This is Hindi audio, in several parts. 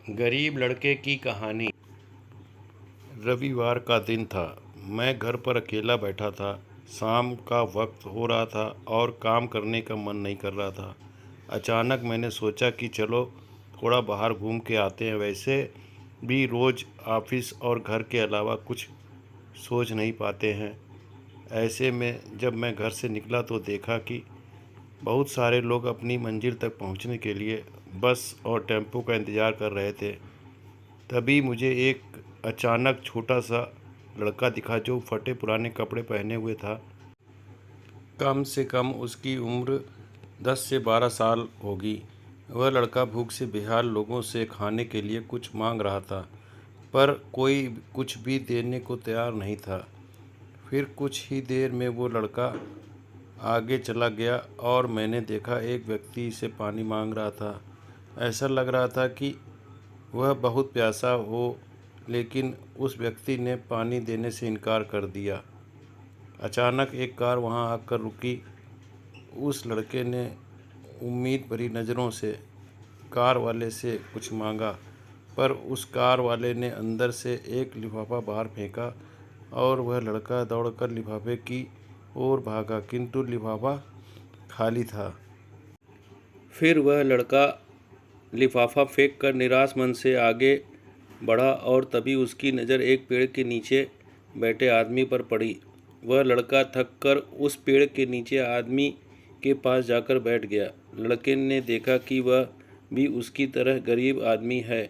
गरीब लड़के की कहानी। रविवार का दिन था। मैं घर पर अकेला बैठा था। शाम का वक्त हो रहा था और काम करने का मन नहीं कर रहा था। अचानक मैंने सोचा कि चलो थोड़ा बाहर घूम के आते हैं। वैसे भी रोज़ ऑफिस और घर के अलावा कुछ सोच नहीं पाते हैं। ऐसे में जब मैं घर से निकला तो देखा कि बहुत सारे लोग अपनी मंजिल तक पहुंचने के लिए बस और टेम्पो का इंतज़ार कर रहे थे। तभी मुझे एक अचानक छोटा सा लड़का दिखा जो फटे पुराने कपड़े पहने हुए था। कम से कम उसकी उम्र 10 से 12 साल होगी। वह लड़का भूख से बेहाल लोगों से खाने के लिए कुछ मांग रहा था, पर कोई कुछ भी देने को तैयार नहीं था। फिर कुछ ही देर में वो लड़का आगे चला गया और मैंने देखा एक व्यक्ति से पानी मांग रहा था। ऐसा लग रहा था कि वह बहुत प्यासा हो, लेकिन उस व्यक्ति ने पानी देने से इनकार कर दिया। अचानक एक कार वहां आकर रुकी। उस लड़के ने उम्मीद भरी नज़रों से कार वाले से कुछ मांगा, पर उस कार वाले ने अंदर से एक लिफाफा बाहर फेंका और वह लड़का दौड़कर लिफाफे की ओर भागा, किंतु लिफाफा खाली था। फिर वह लड़का लिफाफा फेंक कर निराश मन से आगे बढ़ा और तभी उसकी नज़र एक पेड़ के नीचे बैठे आदमी पर पड़ी। वह लड़का थककर उस पेड़ के नीचे आदमी के पास जाकर बैठ गया। लड़के ने देखा कि वह भी उसकी तरह गरीब आदमी है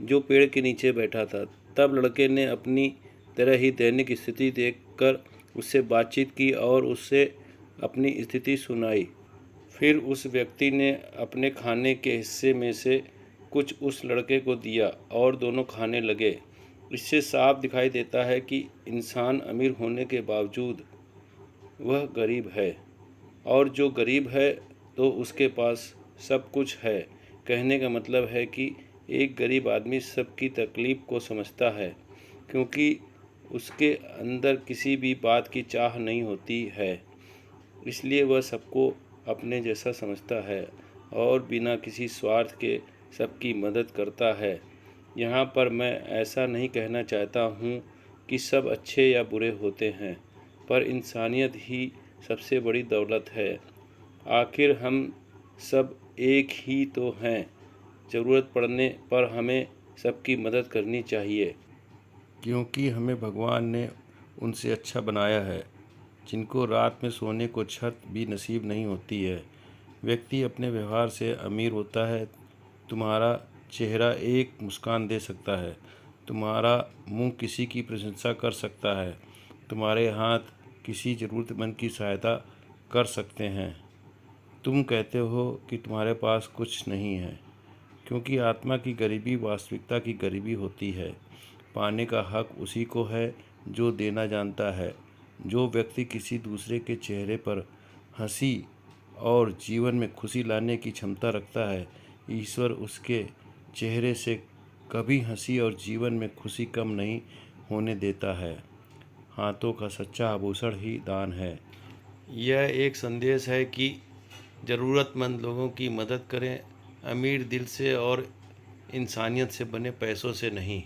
जो पेड़ के नीचे बैठा था। तब लड़के ने अपनी तरह ही दैनिक स्थिति देखकर उससे बातचीत की और उससे अपनी स्थिति सुनाई। फिर उस व्यक्ति ने अपने खाने के हिस्से में से कुछ उस लड़के को दिया और दोनों खाने लगे। इससे साफ दिखाई देता है कि इंसान अमीर होने के बावजूद वह गरीब है, और जो गरीब है तो उसके पास सब कुछ है। कहने का मतलब है कि एक गरीब आदमी सबकी तकलीफ़ को समझता है, क्योंकि उसके अंदर किसी भी बात की चाह नहीं होती है। इसलिए वह सबको अपने जैसा समझता है और बिना किसी स्वार्थ के सबकी मदद करता है। यहाँ पर मैं ऐसा नहीं कहना चाहता हूँ कि सब अच्छे या बुरे होते हैं, पर इंसानियत ही सबसे बड़ी दौलत है। आखिर हम सब एक ही तो हैं। ज़रूरत पड़ने पर हमें सबकी मदद करनी चाहिए, क्योंकि हमें भगवान ने उनसे अच्छा बनाया है जिनको रात में सोने को छत भी नसीब नहीं होती है। व्यक्ति अपने व्यवहार से अमीर होता है। तुम्हारा चेहरा एक मुस्कान दे सकता है, तुम्हारा मुंह किसी की प्रशंसा कर सकता है, तुम्हारे हाथ किसी ज़रूरतमंद की सहायता कर सकते हैं। तुम कहते हो कि तुम्हारे पास कुछ नहीं है, क्योंकि आत्मा की गरीबी वास्तविकता की गरीबी होती है। पाने का हक उसी को है जो देना जानता है। जो व्यक्ति किसी दूसरे के चेहरे पर हंसी और जीवन में खुशी लाने की क्षमता रखता है, ईश्वर उसके चेहरे से कभी हंसी और जीवन में खुशी कम नहीं होने देता है। हाथों का सच्चा आभूषण ही दान है। यह एक संदेश है कि ज़रूरतमंद लोगों की मदद करें, अमीर दिल से और इंसानियत से बने पैसों से नहीं।